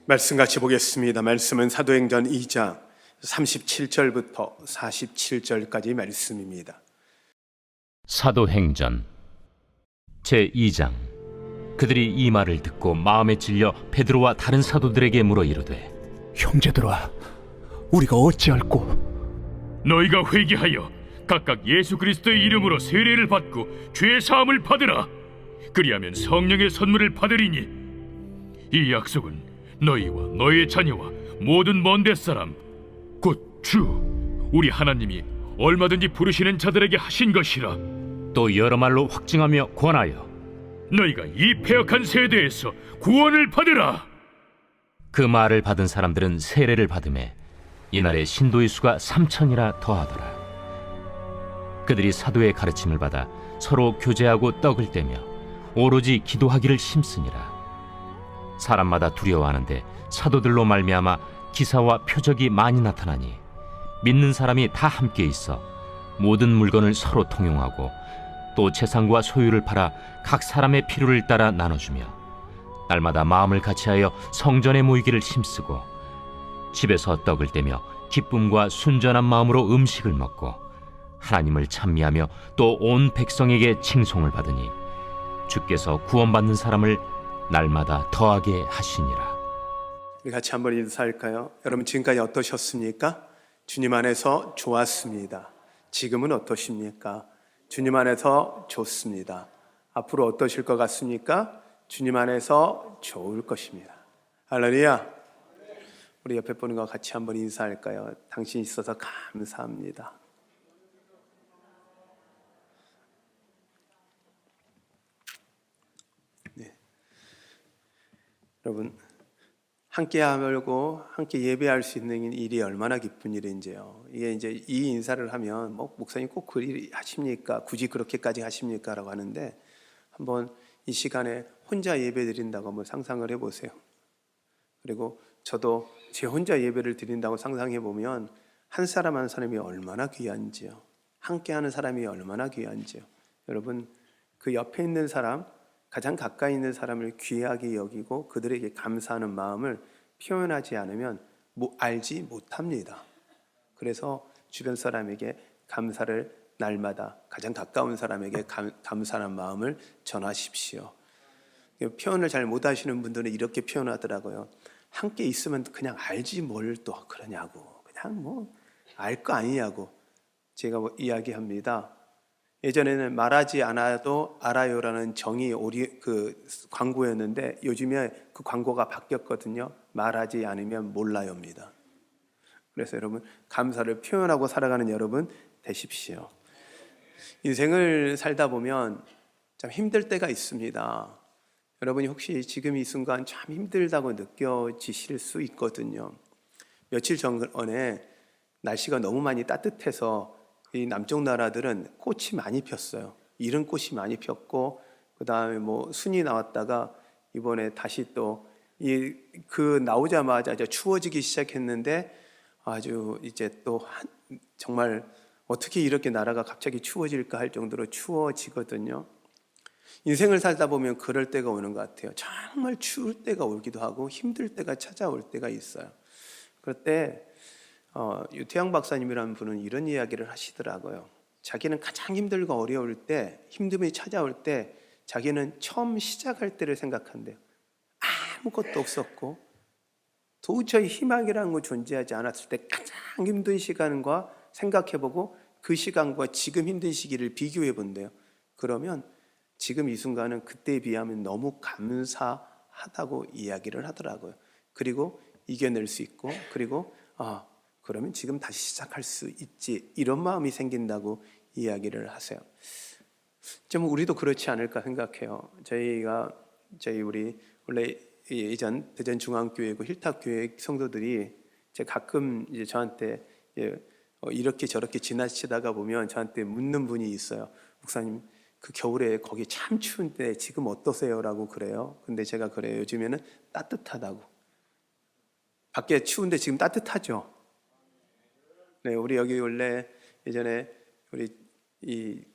말씀 같이 보겠습니다. 말씀은 사도행전 2장 37절부터 47절까지 말씀입니다. 사도행전 제2장. 그들이 이 말을 듣고 마음에 찔려 베드로와 다른 사도들에게 물어 이르되, 형제들아, 우리가 어찌할꼬? 너희가 회개하여 각각 예수 그리스도의 이름으로 세례를 받고 죄 사함을 받으라. 그리하면 성령의 선물을 받으리니 이 약속은 너희와 너희의 자녀와 모든 먼 데 사람 곧 주 우리 하나님이 얼마든지 부르시는 자들에게 하신 것이라. 또 여러 말로 확증하며 권하여 너희가 이 패역한 세대에서 구원을 받으라. 그 말을 받은 사람들은 세례를 받음에 이날에 신도의 수가 3,000이라 더하더라. 그들이 사도의 가르침을 받아 서로 교제하고 떡을 떼며 오로지 기도하기를 힘쓰니라. 사람마다 두려워하는데 사도들로 말미암아 기사와 표적이 많이 나타나니 믿는 사람이 다 함께 있어 모든 물건을 서로 통용하고 또 재산과 소유를 팔아 각 사람의 필요를 따라 나눠주며 날마다 마음을 같이하여 성전에 모이기를 힘쓰고 집에서 떡을 떼며 기쁨과 순전한 마음으로 음식을 먹고 하나님을 찬미하며 또 온 백성에게 칭송을 받으니 주께서 구원받는 사람을 날마다 더하게 하시니라. 우리 같이 한번 인사할까요? 여러분, 지금까지 어떠셨습니까? 주님 안에서 좋았습니다. 지금은 어떠십니까? 주님 안에서 좋습니다. 앞으로 어떠실 것 같습니까? 주님 안에서 좋을 것입니다. 할렐루야. 우리 옆에 분과 같이 한번 인사할까요? 당신 있어서 감사합니다. 네. 여러분, 함께 하고 함께 예배할 수 있는 일이 얼마나 기쁜 일인지요. 이게 이제 이 인사를 하면 목사님 꼭 그리 하십니까? 굳이 그렇게까지 하십니까? 라고 하는데 한번 이 시간에 혼자 예배 드린다고 한번 상상을 해보세요. 그리고 저도 제 혼자 예배를 드린다고 상상해 보면 한 사람 한 사람이 얼마나 귀한지요. 함께하는 사람이 얼마나 귀한지요. 여러분, 그 옆에 있는 사람, 가장 가까이 있는 사람을 귀하게 여기고 그들에게 감사하는 마음을 표현하지 않으면 알지 못합니다. 그래서 주변 사람에게 감사를 날마다 가장 가까운 사람에게 감사하는 마음을 전하십시오. 표현을 잘 못하시는 분들은 이렇게 표현하더라고요. 함께 있으면 그냥 알지 뭘 또 그러냐고, 그냥 알 거 아니냐고 제가 이야기합니다. 예전에는 말하지 않아도 알아요라는 정의 그 광고였는데 요즘에 그 광고가 바뀌었거든요. 말하지 않으면 몰라요입니다. 그래서 여러분, 감사를 표현하고 살아가는 여러분 되십시오. 인생을 살다 보면 참 힘들 때가 있습니다. 여러분이 혹시 지금 이 순간 참 힘들다고 느껴지실 수 있거든요. 며칠 전에 날씨가 너무 많이 따뜻해서 이 남쪽 나라들은 꽃이 많이 폈어요. 이른 꽃이 많이 폈고, 그 다음에 순이 나왔다가 이번에 다시 또 그 나오자마자 이제 추워지기 시작했는데 아주 이제 또 정말 어떻게 이렇게 나라가 갑자기 추워질까 할 정도로 추워지거든요. 인생을 살다 보면 그럴 때가 오는 것 같아요. 정말 추울 때가 오기도 하고 힘들 때가 찾아올 때가 있어요. 그럴 때 유태양 박사님이라는 분은 이런 이야기를 하시더라고요. 자기는 가장 힘들고 어려울 때, 힘듦이 찾아올 때 자기는 처음 시작할 때를 생각한대요. 아무것도 없었고 도저히 희망이라는 거 존재하지 않았을 때 가장 힘든 시간과 생각해보고 그 시간과 지금 힘든 시기를 비교해 본대요. 그러면 지금 이 순간은 그때에 비하면 너무 감사하다고 이야기를 하더라고요. 그리고 이겨낼 수 있고, 그리고 그러면 지금 다시 시작할 수 있지, 이런 마음이 생긴다고 이야기를 하세요. 좀 우리도 그렇지 않을까 생각해요. 우리 원래 예전 대전중앙교회고 힐탑교회 성도들이 가끔 이제 저한테 이렇게 저렇게 지나치다가 보면 저한테 묻는 분이 있어요. 목사님, 그 겨울에 거기 참 추운데 지금 어떠세요? 라고 그래요. 근데 제가 그래요. 요즘에는 따뜻하다고. 밖에 추운데 지금 따뜻하죠? 네, 우리 여기 원래 예전에 우리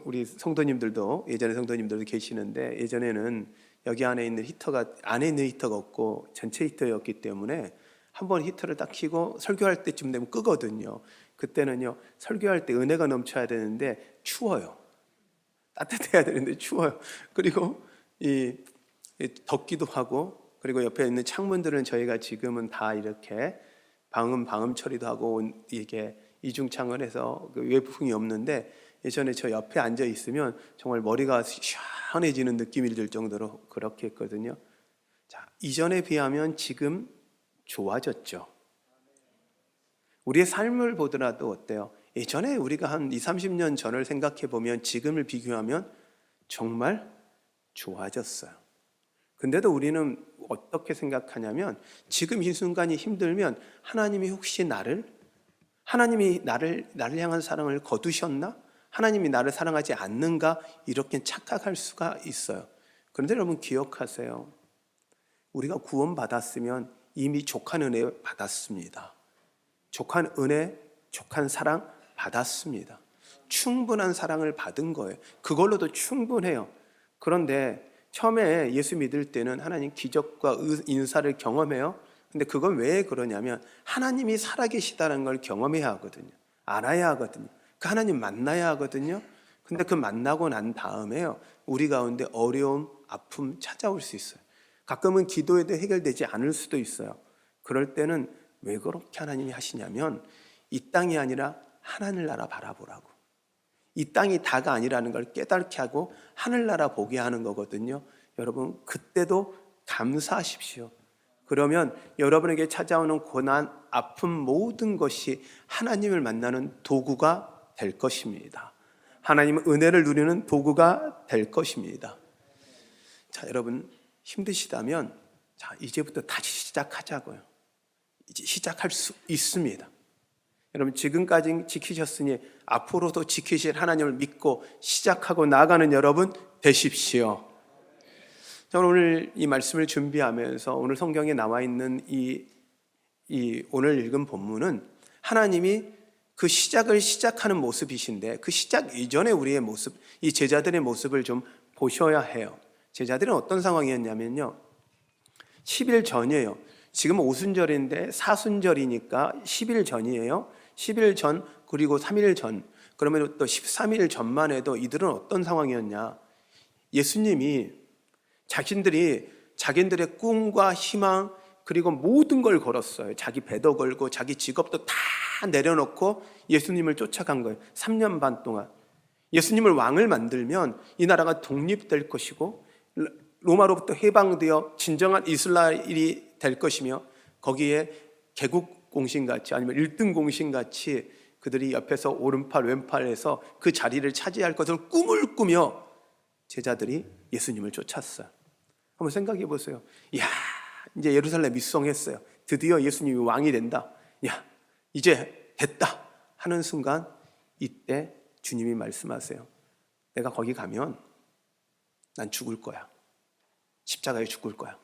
우리 성도님들도 예전에 성도님들도 계시는데 예전에는 여기 안에 있는 히터가 없고 전체 히터였기 때문에 한번 히터를 딱 켜고 설교할 때쯤 되면 끄거든요. 그때는요 설교할 때 은혜가 넘쳐야 되는데 추워요. 따뜻해야 되는데 추워요. 그리고 이 덥기도 하고 그리고 옆에 있는 창문들은 저희가 지금은 다 이렇게 방음 처리도 하고 이게 이중창을 해서 그 외부풍이 없는데 예전에 저 옆에 앉아 있으면 정말 머리가 시원해지는 느낌이 들 정도로 그렇게 했거든요. 자, 이전에 비하면 지금 좋아졌죠. 우리의 삶을 보더라도 어때요? 예전에 우리가 한 20, 30년 전을 생각해 보면 지금을 비교하면 정말 좋아졌어요. 근데도 우리는 어떻게 생각하냐면 지금 이 순간이 힘들면 하나님이 혹시 나를 향한 사랑을 거두셨나? 하나님이 나를 사랑하지 않는가? 이렇게 착각할 수가 있어요. 그런데 여러분 기억하세요. 우리가 구원받았으면 이미 족한 은혜 받았습니다. 족한 은혜, 족한 사랑 받았습니다. 충분한 사랑을 받은 거예요. 그걸로도 충분해요. 그런데 처음에 예수 믿을 때는 하나님 기적과 인사를 경험해요. 근데 그건 왜 그러냐면 하나님이 살아계시다는 걸 경험해야 하거든요. 알아야 하거든요. 그 하나님 만나야 하거든요. 근데 그 만나고 난 다음에요 우리 가운데 어려움, 아픔 찾아올 수 있어요. 가끔은 기도에도 해결되지 않을 수도 있어요. 그럴 때는 왜 그렇게 하나님이 하시냐면 이 땅이 아니라 하늘나라 바라보라고. 이 땅이 다가 아니라는 걸 깨닫게 하고 하늘나라 보게 하는 거거든요. 여러분 그때도 감사하십시오. 그러면 여러분에게 찾아오는 고난, 아픔 모든 것이 하나님을 만나는 도구가 될 것입니다. 하나님의 은혜를 누리는 도구가 될 것입니다. 자, 여러분 힘드시다면 자, 이제부터 다시 시작하자고요. 이제 시작할 수 있습니다. 여러분 지금까지 지키셨으니 앞으로도 지키실 하나님을 믿고 시작하고 나아가는 여러분 되십시오. 저는 오늘 이 말씀을 준비하면서 오늘 성경에 나와 있는 이 오늘 읽은 본문은 하나님이 그 시작을 시작하는 모습이신데 그 시작 이전에 우리의 모습, 이 제자들의 모습을 좀 보셔야 해요. 제자들은 어떤 상황이었냐면요 10일 전이에요. 지금 오순절인데 사순절이니까 10일 전이에요. 10일 전 그리고 3일 전 그러면 또 13일 전만 해도 이들은 어떤 상황이었냐. 예수님이 자기들의 꿈과 희망 그리고 모든 걸 걸었어요. 자기 배도 걸고 자기 직업도 다 내려놓고 예수님을 쫓아간 거예요. 3년 반 동안. 예수님을 왕을 만들면 이 나라가 독립될 것이고 로마로부터 해방되어 진정한 이스라엘이 될 것이며 거기에 개국 공신같이 아니면 1등 공신같이 그들이 옆에서 오른팔 왼팔에서 그 자리를 차지할 것을 꿈을 꾸며 제자들이 예수님을 쫓았어요. 한번 생각해 보세요. 이야, 이제 예루살렘 입성했어요. 드디어 예수님이 왕이 된다. 야, 이제 됐다 하는 순간 이때 주님이 말씀하세요. 내가 거기 가면 난 죽을 거야. 십자가에 죽을 거야.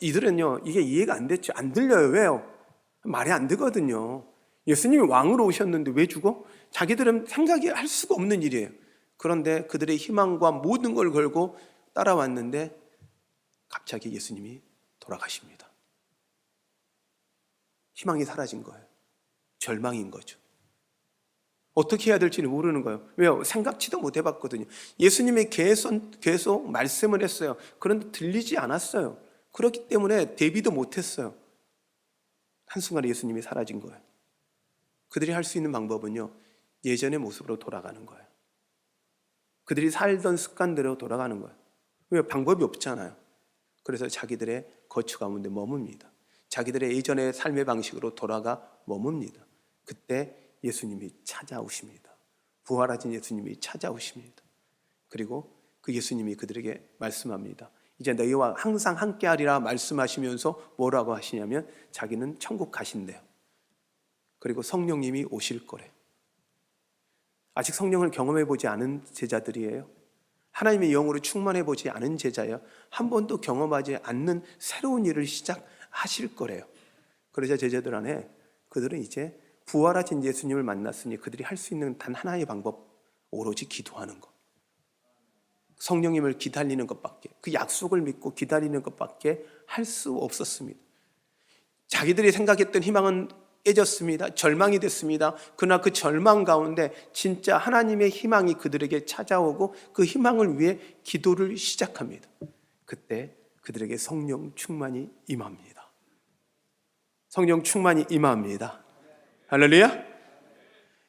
이들은요 이게 이해가 안 됐죠. 안 들려요. 왜요? 말이 안 되거든요. 예수님이 왕으로 오셨는데 왜 죽어? 자기들은 생각이 할 수가 없는 일이에요. 그런데 그들의 희망과 모든 걸 걸고 따라왔는데 갑자기 예수님이 돌아가십니다. 희망이 사라진 거예요. 절망인 거죠. 어떻게 해야 될지는 모르는 거예요. 왜요? 생각지도 못 해봤거든요. 예수님이 계속 말씀을 했어요. 그런데 들리지 않았어요. 그렇기 때문에 대비도 못했어요. 한순간에 예수님이 사라진 거예요. 그들이 할 수 있는 방법은요 예전의 모습으로 돌아가는 거예요. 그들이 살던 습관대로 돌아가는 거예요. 왜? 방법이 없잖아요. 그래서 자기들의 거처 가운데 머뭅니다. 자기들의 예전의 삶의 방식으로 돌아가 머뭅니다. 그때 예수님이 찾아오십니다. 부활하신 예수님이 찾아오십니다. 그리고 그 예수님이 그들에게 말씀합니다. 이제 너희와 항상 함께하리라 말씀하시면서 뭐라고 하시냐면 자기는 천국 가신대요. 그리고 성령님이 오실 거래요. 아직 성령을 경험해보지 않은 제자들이에요. 하나님의 영으로 충만해보지 않은 제자예요. 한 번도 경험하지 않는 새로운 일을 시작하실 거래요. 그러자 제자들 안에 그들은 이제 부활하신 예수님을 만났으니 그들이 할 수 있는 단 하나의 방법, 오로지 기도하는 것. 성령님을 기다리는 것밖에, 그 약속을 믿고 기다리는 것밖에 할 수 없었습니다. 자기들이 생각했던 희망은 깨졌습니다. 절망이 됐습니다. 그러나 그 절망 가운데 진짜 하나님의 희망이 그들에게 찾아오고 그 희망을 위해 기도를 시작합니다. 그때 그들에게 성령 충만이 임합니다. 성령 충만이 임합니다. 할렐루야.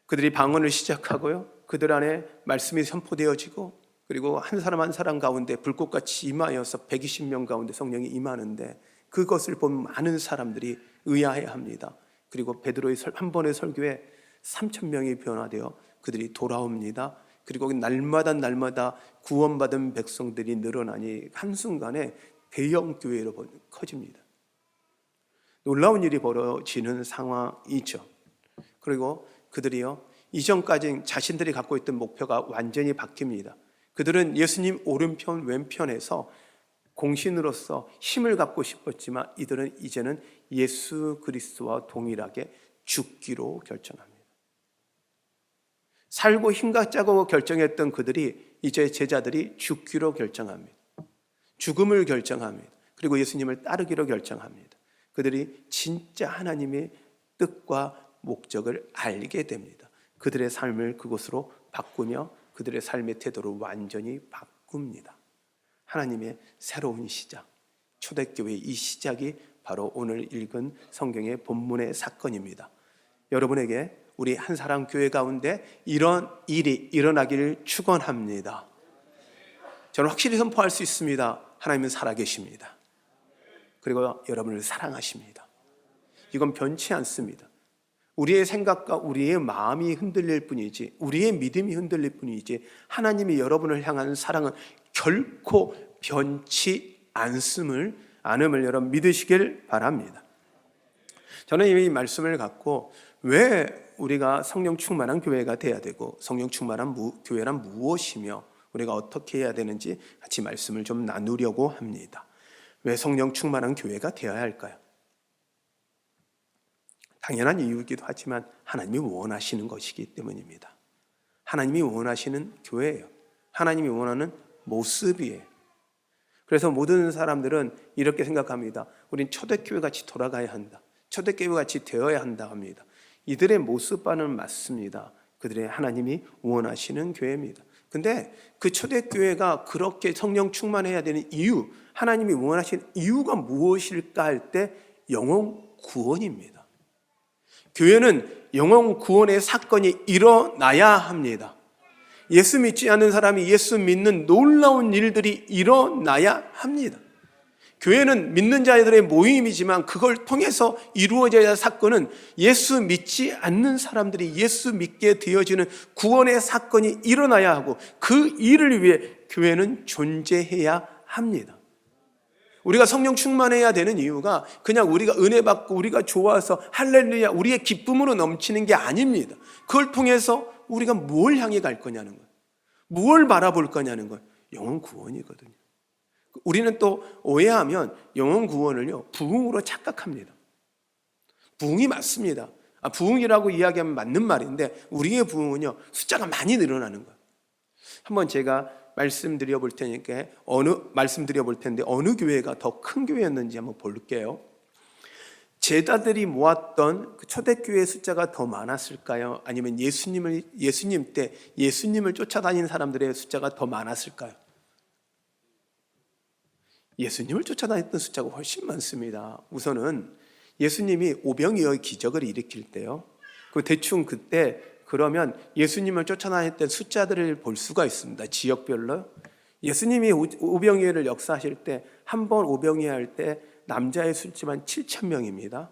그들이 방언을 시작하고요, 그들 안에 말씀이 선포되어지고, 그리고 한 사람 한 사람 가운데 불꽃같이 임하여서 120명 가운데 성령이 임하는데, 그것을 본 많은 사람들이 의아해합니다. 그리고 베드로의 한 번의 설교에 3,000명이 변화되어 그들이 돌아옵니다. 그리고 날마다 구원받은 백성들이 늘어나니 한순간에 대형 교회로 커집니다. 놀라운 일이 벌어지는 상황이죠. 그리고 그들이요, 이전까지 자신들이 갖고 있던 목표가 완전히 바뀝니다. 그들은 예수님 오른편 왼편에서 공신으로서 힘을 갖고 싶었지만, 이들은 이제는 예수 그리스도와 동일하게 죽기로 결정합니다. 살고 힘갖자고 결정했던 그들이 이제 제자들이 죽기로 결정합니다. 죽음을 결정합니다. 그리고 예수님을 따르기로 결정합니다. 그들이 진짜 하나님의 뜻과 목적을 알게 됩니다. 그들의 삶을 그것으로 바꾸며 그들의 삶의 태도를 완전히 바꿉니다. 하나님의 새로운 시작, 초대교회의 이 시작이 바로 오늘 읽은 성경의 본문의 사건입니다. 여러분에게 우리 한사랑교회 가운데 이런 일이 일어나기를 축원합니다. 저는 확실히 선포할 수 있습니다. 하나님은 살아계십니다. 그리고 여러분을 사랑하십니다. 이건 변치 않습니다. 우리의 생각과 우리의 마음이 흔들릴 뿐이지, 우리의 믿음이 흔들릴 뿐이지, 하나님이 여러분을 향한 사랑은 결코 변치 않음을 여러분 믿으시길 바랍니다. 저는 이 말씀을 갖고 왜 우리가 성령 충만한 교회가 돼야 되고, 성령 충만한 교회란 무엇이며 우리가 어떻게 해야 되는지 같이 말씀을 좀 나누려고 합니다. 왜 성령 충만한 교회가 되어야 할까요? 당연한 이유이기도 하지만 하나님이 원하시는 것이기 때문입니다. 하나님이 원하시는 교회예요. 하나님이 원하는 모습이에요. 그래서 모든 사람들은 이렇게 생각합니다. 우린 초대교회 같이 돌아가야 한다. 초대교회 같이 되어야 한다 합니다. 이들의 모습과는 맞습니다. 그들의 하나님이 원하시는 교회입니다. 근데 그 초대교회가 그렇게 성령 충만해야 되는 이유, 하나님이 원하시는 이유가 무엇일까 할 때 영혼 구원입니다. 교회는 영혼 구원의 사건이 일어나야 합니다. 예수 믿지 않는 사람이 예수 믿는 놀라운 일들이 일어나야 합니다. 교회는 믿는 자들의 모임이지만 그걸 통해서 이루어져야 할 사건은 예수 믿지 않는 사람들이 예수 믿게 되어지는 구원의 사건이 일어나야 하고, 그 일을 위해 교회는 존재해야 합니다. 우리가 성령 충만해야 되는 이유가 그냥 우리가 은혜 받고 우리가 좋아서 할렐루야 우리의 기쁨으로 넘치는 게 아닙니다. 그걸 통해서 우리가 뭘 향해 갈 거냐는 거예요. 무엇을 바라볼 거냐는 거예요. 영혼 구원이거든요. 우리는 또 오해하면 영혼 구원을요, 부흥으로 착각합니다. 부흥이 맞습니다. 부흥이라고 이야기하면 맞는 말인데, 우리의 부흥은요, 숫자가 많이 늘어나는 거예요. 한번 제가 말씀드려 볼 텐데 어느 교회가 더 큰 교회였는지 한번 볼게요. 제자들이 모았던 그 초대교회 숫자가 더 많았을까요? 아니면 예수님 때 예수님을 쫓아다니는 사람들의 숫자가 더 많았을까요? 예수님을 쫓아다녔던 숫자가 훨씬 많습니다. 우선은 예수님이 오병이어의 기적을 일으킬 때요, 그 대충 그때 그러면 예수님을 쫓아다녔던 숫자들을 볼 수가 있습니다. 지역별로. 예수님이 오병이어를 역사하실 때, 한 번 오병이어 할 때 남자의 숫자만 7,000명입니다.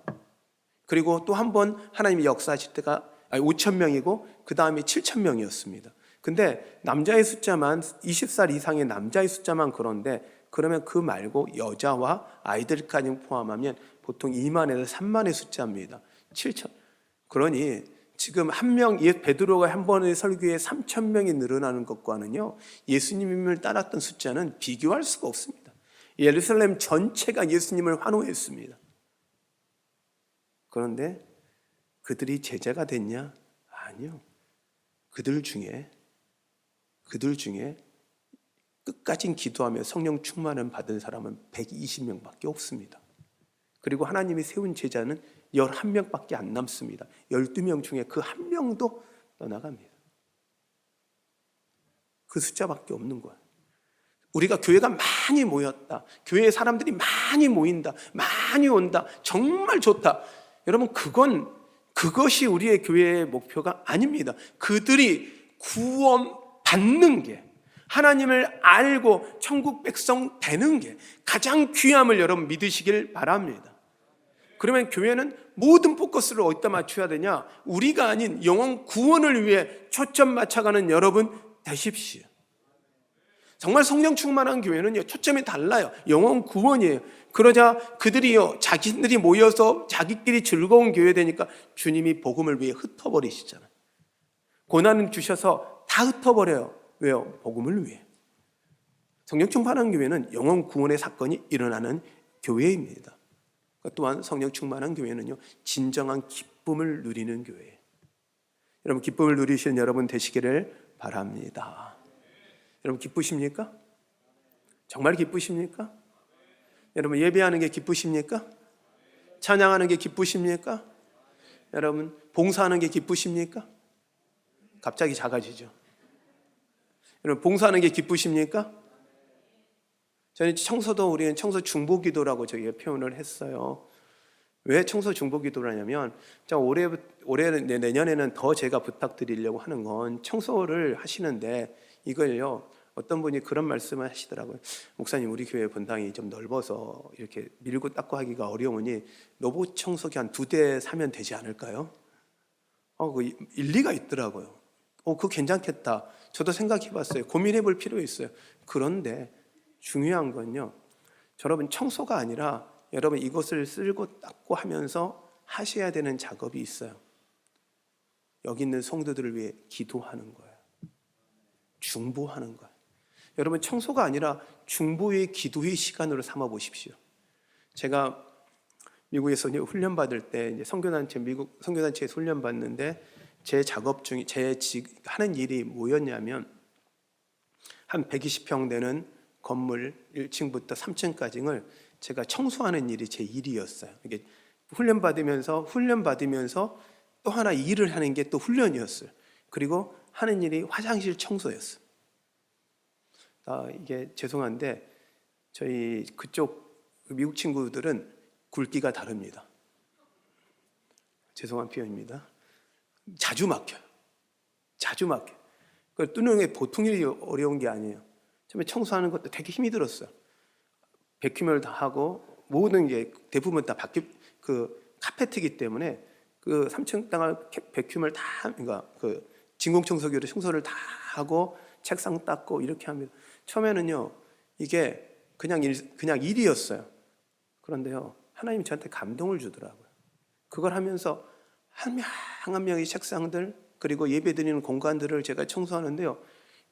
그리고 또 한 번 하나님이 역사하실 때가 5,000명이고 그 다음에 7,000명이었습니다. 근데 남자의 숫자만 20살 이상의 남자의 숫자만 그런데, 그러면 그 말고 여자와 아이들까지 포함하면 보통 2만에서 3만의 숫자입니다. 7,000. 그러니 지금 한 명, 베드로가 한 번의 설교에 3,000명이 늘어나는 것과는요, 예수님을 따랐던 숫자는 비교할 수가 없습니다. 예루살렘 전체가 예수님을 환호했습니다. 그런데 그들이 제자가 됐냐? 아니요. 그들 중에 그들 중에 끝까지 기도하며 성령 충만을 받은 사람은 120명밖에 없습니다. 그리고 하나님이 세운 제자는 11명밖에 안 남습니다. 12명 중에 그 한 명도 떠나갑니다. 그 숫자밖에 없는 거예요. 우리가 교회가 많이 모였다, 교회에 사람들이 많이 모인다, 많이 온다, 정말 좋다. 여러분, 그것이 우리의 교회의 목표가 아닙니다. 그들이 구원받는 게, 하나님을 알고 천국 백성 되는 게 가장 귀함을 여러분 믿으시길 바랍니다. 그러면 교회는 모든 포커스를 어디다 맞춰야 되냐? 우리가 아닌 영혼 구원을 위해 초점 맞춰가는 여러분 되십시오. 정말 성령 충만한 교회는요, 초점이 달라요. 영혼 구원이에요. 그러자 그들이요, 자기들이 모여서 자기끼리 즐거운 교회 되니까 주님이 복음을 위해 흩어버리시잖아요. 고난을 주셔서 다 흩어버려요. 왜요? 복음을 위해. 성령 충만한 교회는 영혼 구원의 사건이 일어나는 교회입니다. 또한 성령 충만한 교회는요, 진정한 기쁨을 누리는 교회예요. 여러분, 기쁨을 누리시는 여러분 되시기를 바랍니다. 여러분, 기쁘십니까? 정말 기쁘십니까? 여러분, 예배하는 게 기쁘십니까? 찬양하는 게 기쁘십니까? 여러분, 봉사하는 게 기쁘십니까? 갑자기 작아지죠. 여러분, 봉사하는 게 기쁘십니까? 저는 우리는 청소 중보기도라고 저희가 표현을 했어요. 왜 청소 중보기도라냐면, 내년에는 더 제가 부탁드리려고 하는 건, 청소를 하시는데 이걸요, 어떤 분이 그런 말씀을 하시더라고요. 목사님, 우리 교회 본당이 좀 넓어서 이렇게 밀고 닦고 하기가 어려우니 로봇 청소기 한 2대 사면 되지 않을까요? 그 일리가 있더라고요. 그거 괜찮겠다. 저도 생각해봤어요. 고민해볼 필요 있어요. 그런데 중요한 건요, 여러분, 청소가 아니라 여러분 이것을 쓸고 닦고 하면서 하셔야 되는 작업이 있어요. 여기 있는 성도들을 위해 기도하는 거예요. 중보하는 거예요. 여러분, 청소가 아니라 중보의 기도의 시간으로 삼아 보십시오. 제가 미국에서 훈련 받을 때 미국 선교단체에서 훈련 받는데 제 작업 중에 하는 일이 뭐였냐면, 한 120평 되는 건물 1층부터 3층까지를 제가 청소하는 일이 제 일이었어요. 이게 훈련 받으면서 또 하나 일을 하는 게 또 훈련이었어요. 그리고 하는 일이 화장실 청소였어요. 이게 죄송한데 저희 그쪽 미국 친구들은 굵기가 다릅니다. 죄송한 표현입니다. 자주 막혀요. 그걸 뚫는 게 보통 일이 어려운 게 아니에요. 처음에 청소하는 것도 되게 힘이 들었어요. 백큐머를 다 하고 모든 게 대부분 다 카페트이기 때문에 그 3층 땅을 백큐머를 다, 그러니까 그 진공청소기로 청소를 다 하고 책상 닦고 이렇게 합니다. 처음에는요, 이게 그냥 일이었어요. 그런데요, 하나님이 저한테 감동을 주더라고요. 그걸 하면서 한 명 한 명의 책상들, 그리고 예배드리는 공간들을 제가 청소하는데요,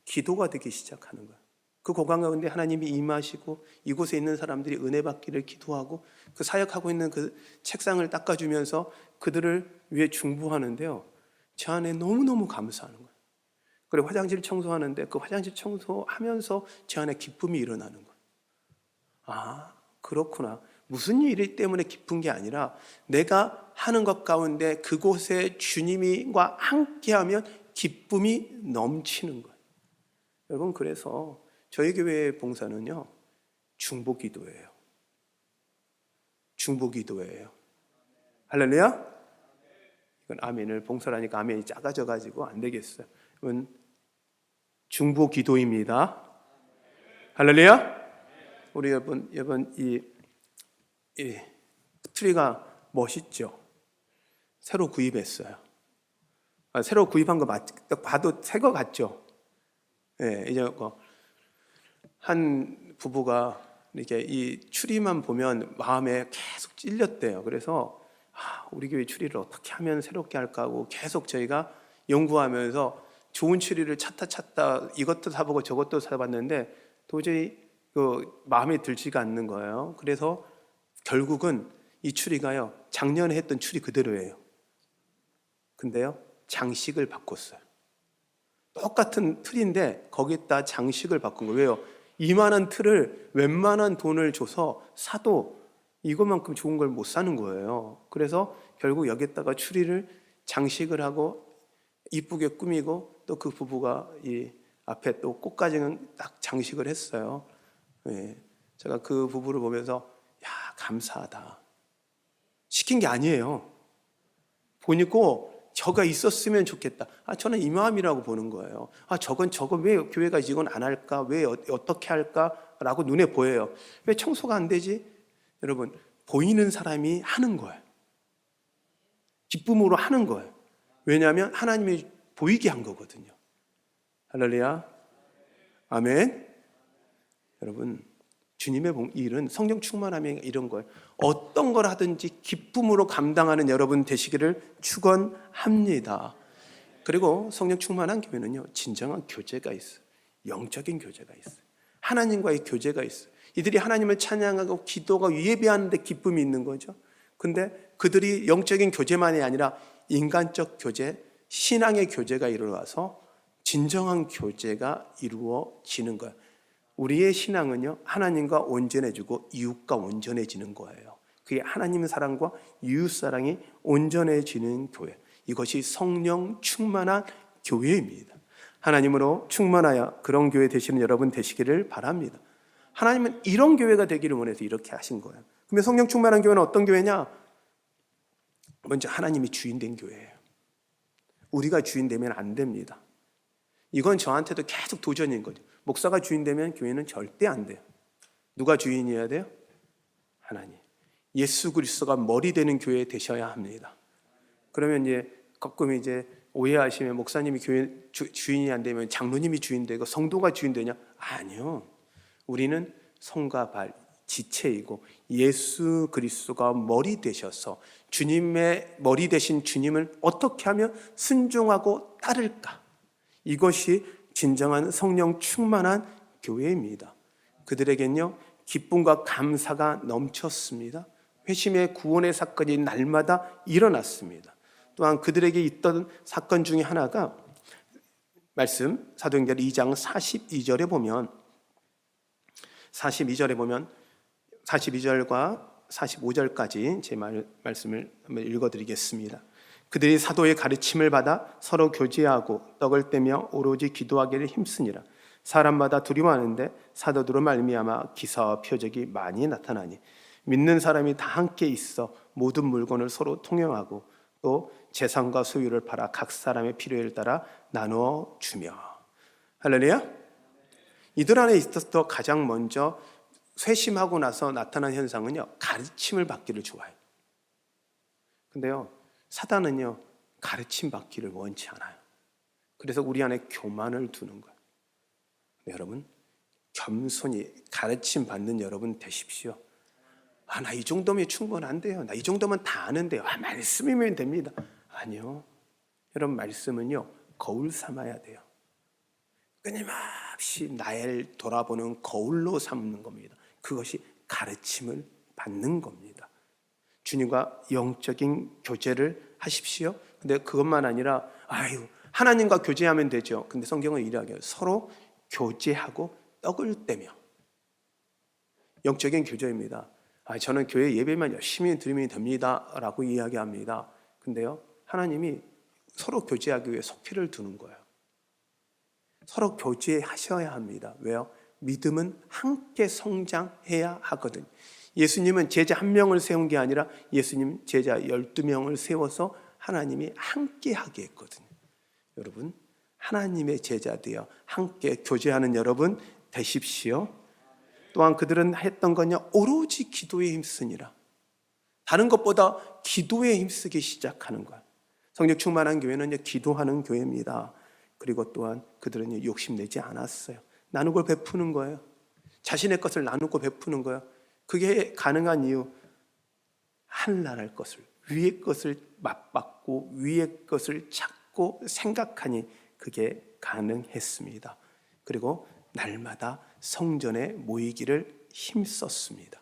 기도가 되기 시작하는 거예요. 그 공간 가운데 하나님이 임하시고 이곳에 있는 사람들이 은혜 받기를 기도하고, 그 사역하고 있는 그 책상을 닦아주면서 그들을 위해 중보하는데요, 제 안에 너무너무 감사하는 거예요. 그리고 화장실 청소하는데 그 화장실 청소하면서 제 안에 기쁨이 일어나는 거예요. 아, 그렇구나. 무슨 일 때문에 기쁜 게 아니라 내가 하는 것 가운데 그곳에 주님과 함께하면 기쁨이 넘치는 거예요. 여러분, 그래서 저희 교회의 봉사는요, 중보기도예요. 할렐루야? 이건 아멘을 봉사라니까 아멘이 작아져가지고 안 되겠어요. 이건 중보기도입니다. 할렐루야? 우리 여러분 이 트리가 멋있죠? 새로 구입했어요. 새로 구입한 거 봐도 새 거 같죠? 네, 이제 한 부부가 이렇게 이 추리만 보면 마음에 계속 찔렸대요. 그래서 우리 교회 추리를 어떻게 하면 새롭게 할까 하고 계속 저희가 연구하면서 좋은 추리를 찾다 이것도 사보고 저것도 사봤는데 도저히 마음에 들지가 않는 거예요. 그래서 결국은 이 추리가요, 작년에 했던 추리 그대로예요. 근데요, 장식을 바꿨어요. 똑같은 틀인데 거기다 장식을 바꾼 거예요. 왜요? 이만한 틀을 웬만한 돈을 줘서 사도 이것만큼 좋은 걸 못 사는 거예요. 그래서 결국 여기다가 추리를 장식을 하고 이쁘게 꾸미고 또 그 부부가 이 앞에 또 꽃가지는 딱 장식을 했어요. 예. 제가 그 부부를 보면서 야, 감사하다. 시킨 게 아니에요. 보니까 저가 있었으면 좋겠다. 저는 이 마음이라고 보는 거예요. 저건 왜 교회가 이건 안 할까? 왜 어떻게 할까?라고 눈에 보여요. 왜 청소가 안 되지? 여러분, 보이는 사람이 하는 거예요. 기쁨으로 하는 거예요. 왜냐하면 하나님이 보이게 한 거거든요. 할렐루야. 아멘. 여러분, 주님의 일은 성령 충만함이 이런 거예요. 어떤 걸 하든지 기쁨으로 감당하는 여러분 되시기를 축원합니다. 그리고 성령 충만한 교회는요, 진정한 교제가 있어요. 영적인 교제가 있어요. 하나님과의 교제가 있어요. 이들이 하나님을 찬양하고 기도가 예배하는 데 기쁨이 있는 거죠. 근데 그들이 영적인 교제만이 아니라 인간적 교제, 신앙의 교제가 이루어서 진정한 교제가 이루어지는 거예요. 우리의 신앙은요, 하나님과 온전해지고 이웃과 온전해지는 거예요. 그게 하나님 사랑과 이웃 사랑이 온전해지는 교회. 이것이 성령 충만한 교회입니다. 하나님으로 충만하여 그런 교회 되시는 여러분 되시기를 바랍니다. 하나님은 이런 교회가 되기를 원해서 이렇게 하신 거예요. 그러면 성령 충만한 교회는 어떤 교회냐? 먼저 하나님이 주인된 교회예요. 우리가 주인되면 안 됩니다. 이건 저한테도 계속 도전인 거죠. 목사가 주인되면 교회는 절대 안 돼요. 누가 주인이어야 돼요? 하나님. 예수 그리스도가 머리 되는 교회 되셔야 합니다. 그러면 가끔 오해하시면 목사님이 교회 주인이 안 되면 장로님이 주인 되고 성도가 주인 되냐? 아니요. 우리는 손과 발, 지체이고 예수 그리스도가 머리 되셔서 주님의 머리 되신 주님을 어떻게 하면 순종하고 따를까? 이것이 진정한 성령 충만한 교회입니다. 그들에겐요, 기쁨과 감사가 넘쳤습니다. 회심의 구원의 사건이 날마다 일어났습니다. 또한 그들에게 있던 사건 중에 하나가 말씀 사도행전 2장 42절에 보면 42절과 45절까지 제 말씀을 한번 읽어드리겠습니다. 그들이 사도의 가르침을 받아 서로 교제하고 떡을 떼며 오로지 기도하기를 힘쓰니라. 사람마다 두려워하는데 사도들로 말미암아 기사와 표적이 많이 나타나니 믿는 사람이 다 함께 있어 모든 물건을 서로 통용하고 또 재산과 소유를 팔아 각 사람의 필요에 따라 나누어 주며. 할렐루야. 이들 안에 있어서 가장 먼저 쇄심하고 나서 나타난 현상은요, 가르침을 받기를 좋아해요. 근데요, 사단은요, 가르침 받기를 원치 않아요. 그래서 우리 안에 교만을 두는 거예요. 여러분, 겸손히 가르침 받는 여러분 되십시오. 나 이 정도면 충분한데요. 나 이 정도면 다 아는데요. 말씀이면 됩니다. 아니요. 여러분, 말씀은요, 거울 삼아야 돼요. 끊임없이 나를 돌아보는 거울로 삼는 겁니다. 그것이 가르침을 받는 겁니다. 주님과 영적인 교제를 하십시오. 근데 그것만 아니라 하나님과 교제하면 되죠. 근데 성경은 이렇게 서로 교제하고 떡을 떼며. 영적인 교제입니다. 저는 교회 예배만 열심히 드리면 됩니다 라고 이야기합니다. 근데요, 하나님이 서로 교제하기 위해 속히를 두는 거예요. 서로 교제하셔야 합니다. 왜요? 믿음은 함께 성장해야 하거든요. 예수님은 제자 한 명을 세운 게 아니라 예수님 제자 12명을 세워서 하나님이 함께 하게 했거든요. 여러분, 하나님의 제자 되어 함께 교제하는 여러분 되십시오. 또한 그들은 했던 건요, 오로지 기도에 힘쓰니라. 다른 것보다 기도에 힘쓰기 시작하는 거예요. 성령 충만한 교회는 기도하는 교회입니다. 그리고 또한 그들은 욕심내지 않았어요. 나누고 베푸는 거예요. 자신의 것을 나누고 베푸는 거예요. 그게 가능한 이유, 하늘나라의 것을, 위의 것을 맛봤고 위의 것을 찾고 생각하니 그게 가능했습니다. 그리고 날마다 성전에 모이기를 힘썼습니다.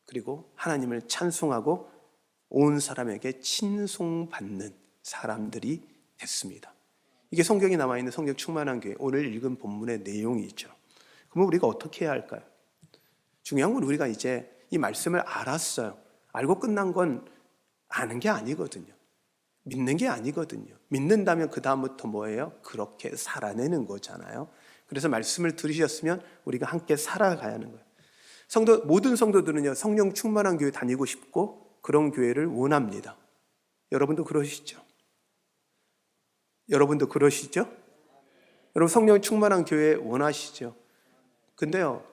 그리고 하나님을 찬송하고 온 사람에게 친송받는 사람들이 됐습니다. 이게 성경에 나와 있는 성령 충만한 교회, 오늘 읽은 본문의 내용이죠. 그러면 우리가 어떻게 해야 할까요? 중요한 건 우리가 이제 이 말씀을 알았어요. 알고 끝난 건 아는 게 아니거든요. 믿는 게 아니거든요. 믿는다면 그 다음부터 뭐예요? 그렇게 살아내는 거잖아요. 그래서 말씀을 들으셨으면 우리가 함께 살아가야 하는 거예요. 모든 성도들은요, 성령 충만한 교회 다니고 싶고 그런 교회를 원합니다. 여러분도 그러시죠? 여러분도 그러시죠? 여러분 성령 충만한 교회 원하시죠? 근데요,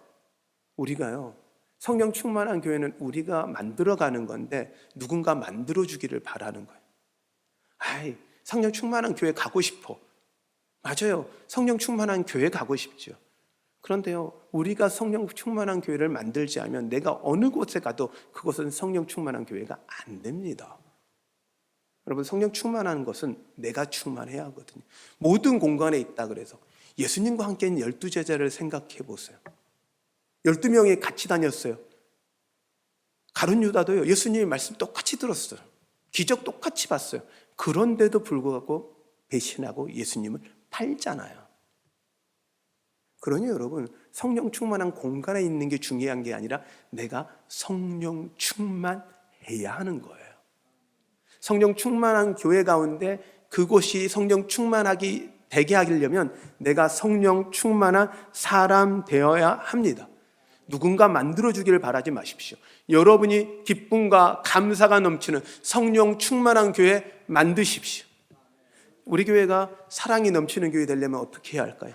우리가요, 성령 충만한 교회는 우리가 만들어가는 건데 누군가 만들어주기를 바라는 거예요. 아이, 성령 충만한 교회 가고 싶어. 맞아요. 성령 충만한 교회 가고 싶죠. 그런데요, 우리가 성령 충만한 교회를 만들지 않으면 내가 어느 곳에 가도 그것은 성령 충만한 교회가 안 됩니다. 여러분, 성령 충만한 것은 내가 충만해야 하거든요. 모든 공간에 있다 그래서 예수님과 함께 있는 12제자를 생각해 보세요. 12명이 같이 다녔어요. 가룟 유다도요, 예수님의 말씀 똑같이 들었어요. 기적 똑같이 봤어요. 그런데도 불구하고 배신하고 예수님을 팔잖아요. 그러니 여러분, 성령 충만한 공간에 있는 게 중요한 게 아니라 내가 성령 충만해야 하는 거예요. 성령 충만한 교회 가운데 그곳이 성령 충만하게 되게 하려면 내가 성령 충만한 사람 되어야 합니다. 누군가 만들어주기를 바라지 마십시오. 여러분이 기쁨과 감사가 넘치는 성령 충만한 교회 만드십시오. 우리 교회가 사랑이 넘치는 교회 되려면 어떻게 해야 할까요?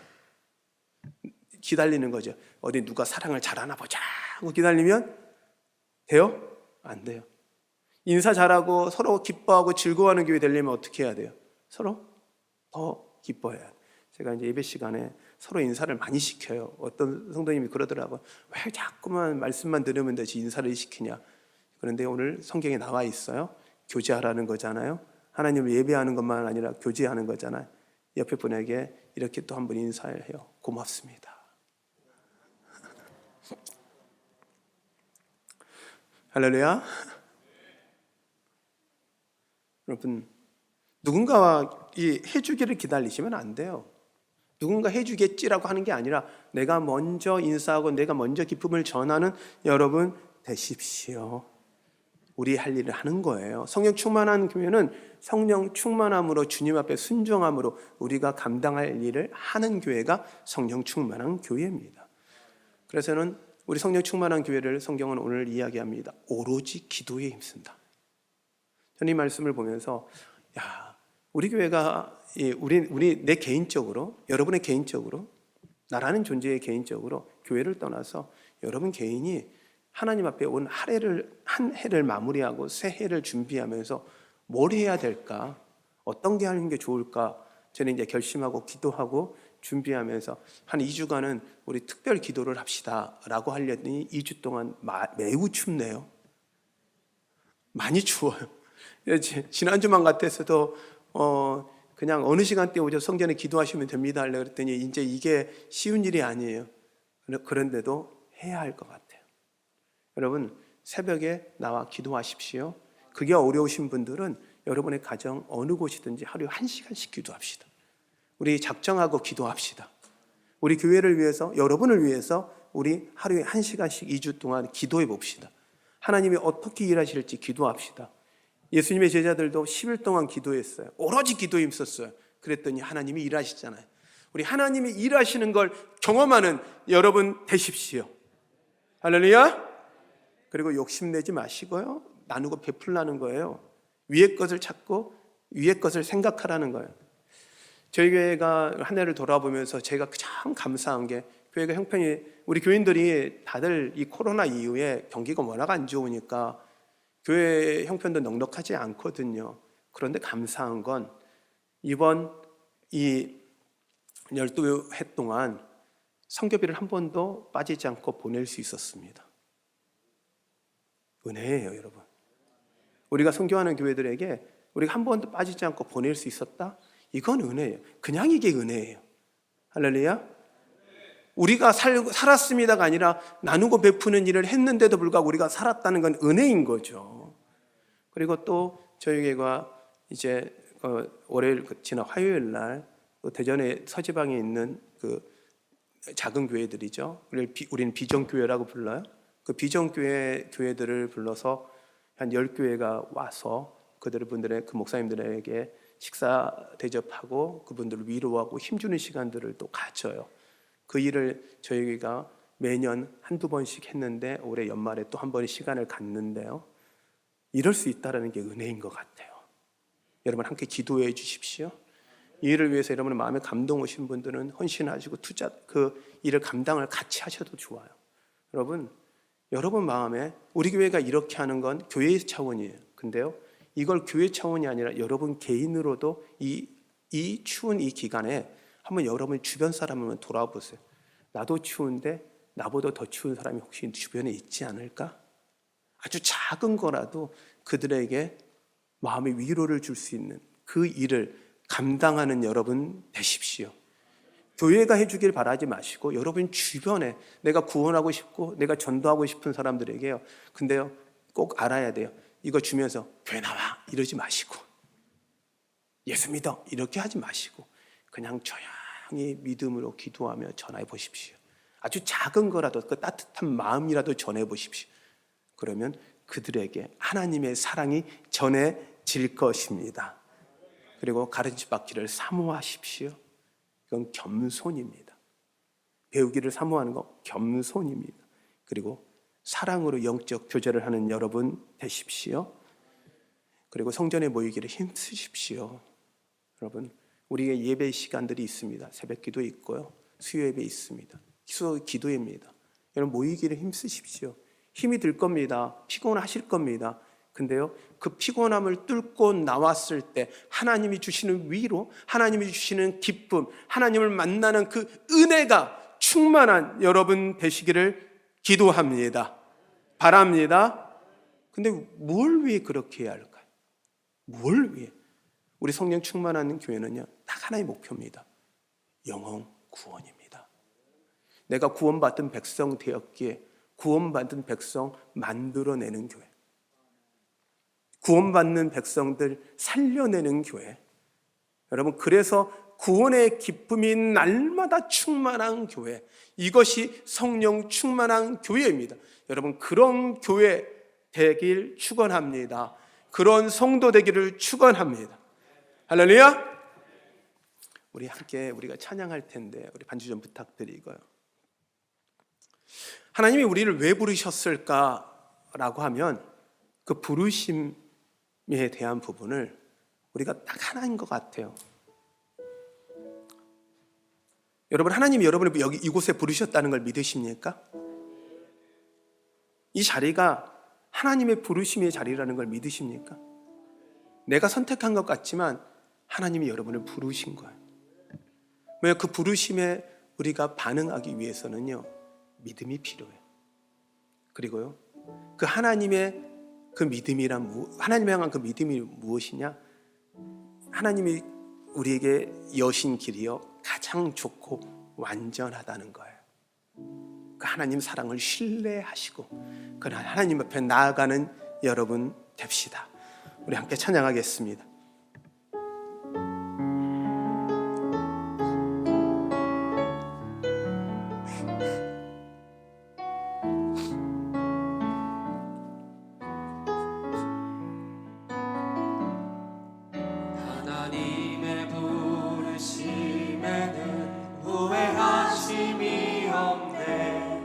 기다리는 거죠. 어디 누가 사랑을 잘하나 보자 하고 기다리면 돼요? 안 돼요. 인사 잘하고 서로 기뻐하고 즐거워하는 교회 되려면 어떻게 해야 돼요? 서로 더 기뻐해야 돼요. 제가 이제 예배 시간에 서로 인사를 많이 시켜요. 어떤 성도님이 그러더라고요. 왜 자꾸만 말씀만 들으면 되지 인사를 시키냐. 그런데 오늘 성경에 나와 있어요. 교제하라는 거잖아요. 하나님을 예배하는 것만 아니라 교제하는 거잖아요. 옆에 분에게 이렇게 또 한 번 인사해요. 고맙습니다. 할렐루야. 여러분, 누군가와 해주기를 기다리시면 안 돼요. 누군가 해주겠지라고 하는 게 아니라 내가 먼저 인사하고 내가 먼저 기쁨을 전하는 여러분 되십시오. 우리 할 일을 하는 거예요. 성령 충만한 교회는 성령 충만함으로 주님 앞에 순종함으로 우리가 감당할 일을 하는 교회가 성령 충만한 교회입니다. 그래서는 우리 성령 충만한 교회를 성경은 오늘 이야기합니다. 오로지 기도에 힘쓴다. 저는 이 말씀을 보면서 우리 교회가 내 개인적으로, 여러분의 개인적으로, 나라는 존재의 개인적으로 교회를 떠나서 여러분 개인이 하나님 앞에 온 한 해를 마무리하고 새 해를 준비하면서 뭘 해야 될까? 어떤 게 하는 게 좋을까? 저는 이제 결심하고 기도하고 준비하면서 한 2주간은 우리 특별 기도를 합시다라고 하려니 2주 동안 매우 춥네요. 많이 추워요. 지난주만 같았어도 그냥 어느 시간대에 오셔서 성전에 기도하시면 됩니다 하려고 그랬더니 이제 이게 쉬운 일이 아니에요. 그런데도 해야 할 것 같아요. 여러분, 새벽에 나와 기도하십시오. 그게 어려우신 분들은 여러분의 가정 어느 곳이든지 하루에 1시간씩 기도합시다. 우리 작정하고 기도합시다. 우리 교회를 위해서, 여러분을 위해서 우리 하루에 1시간씩 2주 동안 기도해 봅시다. 하나님이 어떻게 일하실지 기도합시다. 예수님의 제자들도 10일 동안 기도했어요. 오로지 기도에 힘썼어요. 그랬더니 하나님이 일하시잖아요. 우리 하나님이 일하시는 걸 경험하는 여러분 되십시오. 할렐루야. 그리고 욕심내지 마시고요. 나누고 베풀라는 거예요. 위의 것을 찾고 위의 것을 생각하라는 거예요. 저희 교회가 한 해를 돌아보면서 제가 참 감사한 게 교회가 형편이, 우리 교인들이 다들 이 코로나 이후에 경기가 워낙 안 좋으니까 교회 형편도 넉넉하지 않거든요. 그런데 감사한 건 이번 이 12해 동안 선교비를 한 번도 빠지지 않고 보낼 수 있었습니다. 은혜예요, 여러분. 우리가 선교하는 교회들에게 우리가 한 번도 빠지지 않고 보낼 수 있었다? 이건 은혜예요. 그냥 이게 은혜예요. 할렐루야. 우리가 살았습니다가 아니라 나누고 베푸는 일을 했는데도 불구하고 우리가 살았다는 건 은혜인 거죠. 그리고 또 저희 교회가 이제 월요일 지나 화요일 날 또 대전의 서지방에 있는 그 작은 교회들이죠. 우리는 비전교회라고 불러요. 그 비전교회들을 불러서 한 10교회가 와서 그분들의 그 목사님들에게 식사 대접하고 그분들을 위로하고 힘주는 시간들을 또 가져요. 그 일을 저희가 매년 한두 번씩 했는데 올해 연말에 또 한 번 시간을 갖는데요. 이럴 수 있다는 게 은혜인 것 같아요. 여러분 함께 기도해 주십시오. 이 일을 위해서 여러분의 마음에 감동 오신 분들은 헌신하시고 그 일을 감당을 같이 하셔도 좋아요. 여러분 마음에 우리 교회가 이렇게 하는 건 교회의 차원이에요. 근데요, 이걸 교회 차원이 아니라 여러분 개인으로도 이 추운 이 기간에 한번 여러분 주변 사람을 돌아보세요. 나도 추운데 나보다 더 추운 사람이 혹시 주변에 있지 않을까? 아주 작은 거라도 그들에게 마음의 위로를 줄 수 있는 그 일을 감당하는 여러분 되십시오. 교회가 해주길 바라지 마시고 여러분 주변에 내가 구원하고 싶고 내가 전도하고 싶은 사람들에게요. 근데요, 꼭 알아야 돼요. 이거 주면서 교회 나와 이러지 마시고 예수 믿어 이렇게 하지 마시고 그냥 조용히 믿음으로 기도하며 전해 보십시오. 아주 작은 거라도 그 따뜻한 마음이라도 전해 보십시오. 그러면 그들에게 하나님의 사랑이 전해질 것입니다. 그리고 가르치 받기를 사모하십시오. 이건 겸손입니다. 배우기를 사모하는 거 겸손입니다. 그리고 사랑으로 영적 교제를 하는 여러분 되십시오. 그리고 성전에 모이기를 힘쓰십시오. 여러분, 우리의 예배 시간들이 있습니다. 새벽 기도 있고요. 수요 예배 있습니다. 기도입니다. 여러분 모이기를 힘쓰십시오. 힘이 들 겁니다. 피곤하실 겁니다. 근데요, 그 피곤함을 뚫고 나왔을 때 하나님이 주시는 위로, 하나님이 주시는 기쁨, 하나님을 만나는 그 은혜가 충만한 여러분 되시기를 기도합니다. 바랍니다. 근데 뭘 위해 그렇게 해야 할까요? 뭘 위해? 우리 성령 충만한 교회는요, 딱 하나의 목표입니다. 영혼 구원입니다. 내가 구원받은 백성 되었기에 구원받은 백성 만들어내는 교회, 구원받는 백성들 살려내는 교회. 여러분, 그래서 구원의 기쁨이 날마다 충만한 교회, 이것이 성령 충만한 교회입니다. 여러분, 그런 교회 되길 축원합니다. 그런 성도 되기를 축원합니다. 할렐루야. 우리 함께 우리가 찬양할 텐데 우리 반주 좀 부탁드리고요. 하나님이 우리를 왜 부르셨을까라고 하면 그 부르심에 대한 부분을 우리가 딱 하나인 것 같아요. 여러분, 하나님이 여러분을 여기 이곳에 부르셨다는 걸 믿으십니까? 이 자리가 하나님의 부르심의 자리라는 걸 믿으십니까? 내가 선택한 것 같지만 하나님이 여러분을 부르신 거예요. 왜? 그 부르심에 우리가 반응하기 위해서는요, 믿음이 필요해요. 그리고요, 그 하나님의 그 믿음이란 하나님을 향한 그 믿음이 무엇이냐? 하나님이 우리에게 여신 길이요 가장 좋고 완전하다는 거예요. 그 하나님 사랑을 신뢰하시고 그 하나님 앞에 나아가는 여러분 됩시다. 우리 함께 찬양하겠습니다. 하나님의 부르심에는 후회하심이 없네.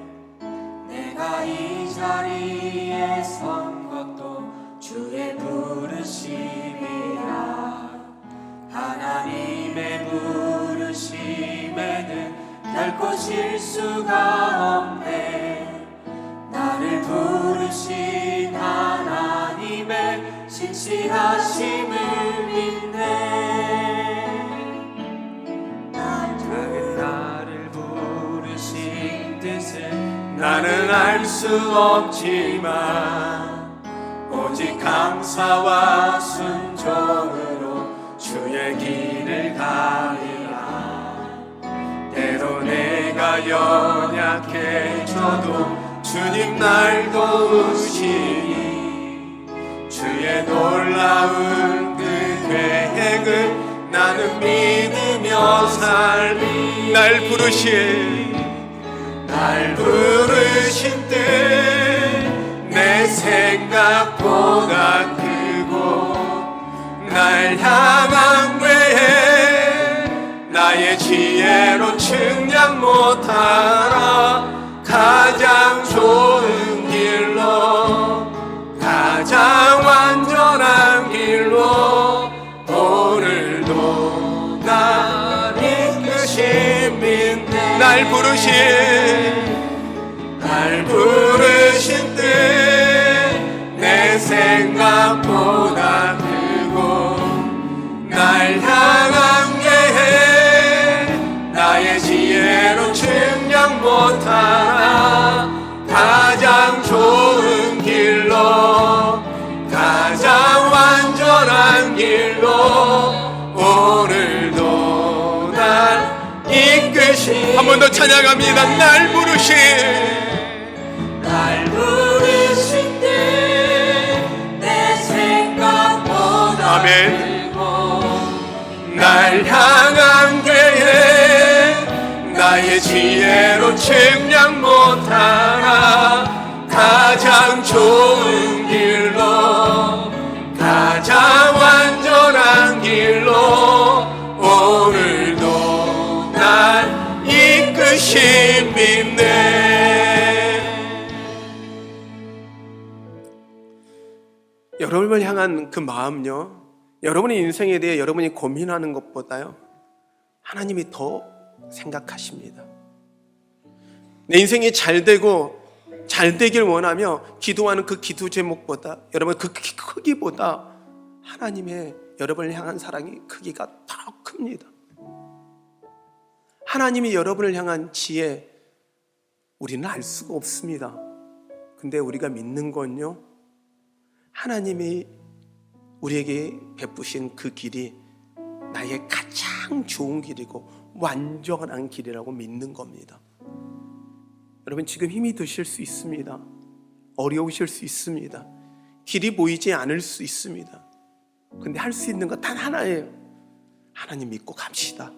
내가 이 자리에 선 것도 주의 부르심이야. 하나님의 부르심에는 결코 실수가 없네. 나를 부르신 하나님의 신실하심을 믿네. 나를 부르신 뜻을 나는 알 수 없지만 오직 감사와 순종으로 주의 길을 가리라. 때로 내가 연약해져도 주님 날 도우시니 주의 놀라운 그 계획을 나는 믿으며 더 살리 날 부르신 때 내 생각보다 크고 날 향한 외에 나의 지혜로 측량 못하라. 가장 좋은 길로 가장 완전한 길로 오늘도 날 이끄신 믿네. 날 부르신 때 내 생각보다 크고 날 향한 게 나의 지혜로 측량 못하나. 가장 좋은 길로 가장 완전한 길로 오늘도 날 이끄신. 한 번 더 찬양합니다. 날 부르신 때 내 생각보다 아멘. 날 향한 게 나의 지혜로 측량 못하나. 가장 좋은 길로 가장 완전한 길로 오늘도 날 이끄신 믿네. 여러분을 향한 그 마음요, 여러분의 인생에 대해 여러분이 고민하는 것보다요 하나님이 더 생각하십니다. 내 인생이 잘 되고 잘 되길 원하며 기도하는 그 기도 제목보다, 여러분 그 크기보다 하나님의 여러분을 향한 사랑이 크기가 더 큽니다. 하나님이 여러분을 향한 지혜, 우리는 알 수가 없습니다. 근데 우리가 믿는 건요, 하나님이 우리에게 베푸신 그 길이 나의 가장 좋은 길이고 완전한 길이라고 믿는 겁니다. 여러분 지금 힘이 드실 수 있습니다. 어려우실 수 있습니다. 길이 보이지 않을 수 있습니다. 근데 할 수 있는 것 단 하나예요. 하나님 믿고 갑시다.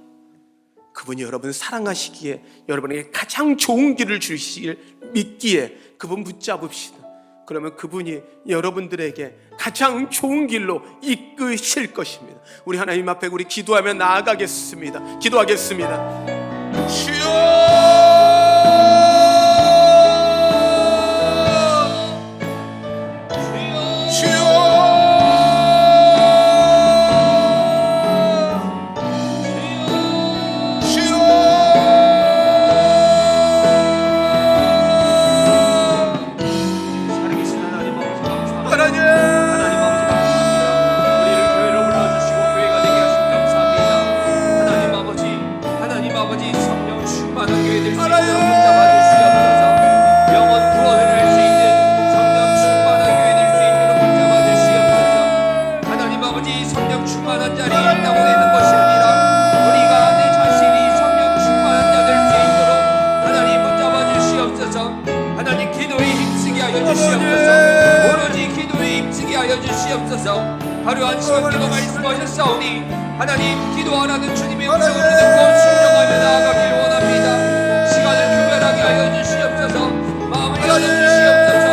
그분이 여러분을 사랑하시기에 여러분에게 가장 좋은 길을 주시길 믿기에 그분 붙잡읍시다. 그러면 그분이 여러분들에게 가장 좋은 길로 이끄실 것입니다. 우리 하나님 앞에 우리 기도하며 나아가겠습니다. 기도하겠습니다. 화려한 시간 기도 말씀하셨사오니 하나님 기도하라는 주님의 음성을 듣고 순종하며 나아가길 원합니다. 시간을 구별하게 하여 주시옵소서. 마음을 열어 주시옵소서.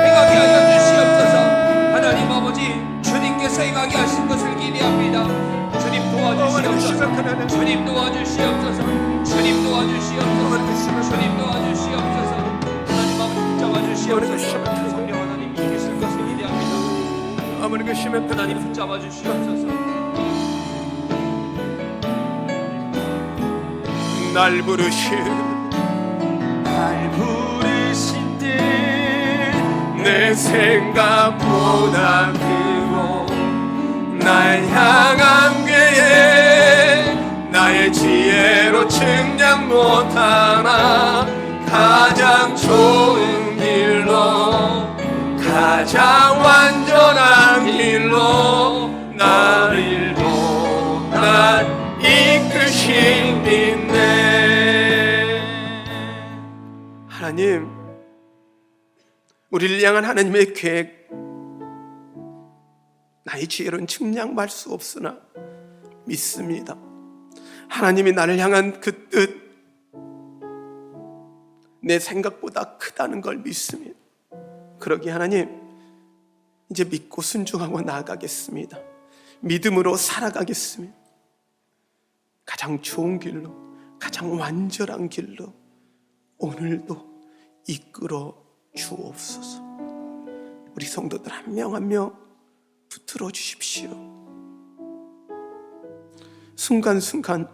행하게 하여 주시옵소서. 하나님 아버지 주님께서 행하게 하신 것을 기대합니다. 주님 도와주시옵소서. 주님 도와주시옵소서. 주님 도와주시옵소서. 주님 도와주시옵소서. 하나님 아버지 붙잡아 주시옵소서. 성령 하나님 이기실 것을 기대합니다. 하나님 붙잡아 주시옵소서. 날 부르신 때 내 생각보다 크고 날 향한 게 나의 지혜로 측량 못하나. 가장 좋은 길로 가장 완전한 길로 나를 이끄신 믿네. 하나님, 우리를 향한 하나님의 계획, 나의 지혜로는 측량할 수 없으나 믿습니다. 하나님이 나를 향한 그 뜻, 내 생각보다 크다는 걸 믿습니다. 그러기에 하나님, 이제 믿고 순종하고 나아가겠습니다. 믿음으로 살아가겠습니다. 가장 좋은 길로, 가장 완전한 길로 오늘도 이끌어 주옵소서. 우리 성도들 한 명 한 명 붙들어 주십시오. 순간순간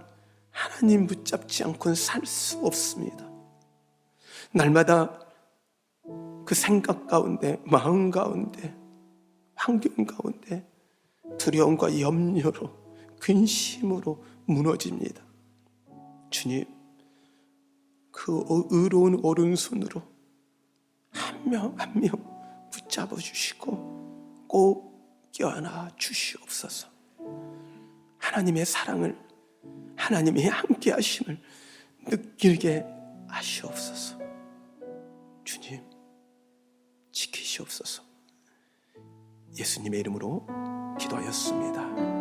하나님 붙잡지 않고는 살 수 없습니다. 날마다 그 생각 가운데, 마음 가운데, 환경 가운데 두려움과 염려로, 근심으로 무너집니다. 주님, 그 의로운 오른손으로 한 명 한 명 붙잡아 주시고 꼭 껴안아 주시옵소서. 하나님의 사랑을, 하나님의 함께 하심을 느끼게 하시옵소서. 주님, 지키시옵소서. 예수님의 이름으로 기도하였습니다.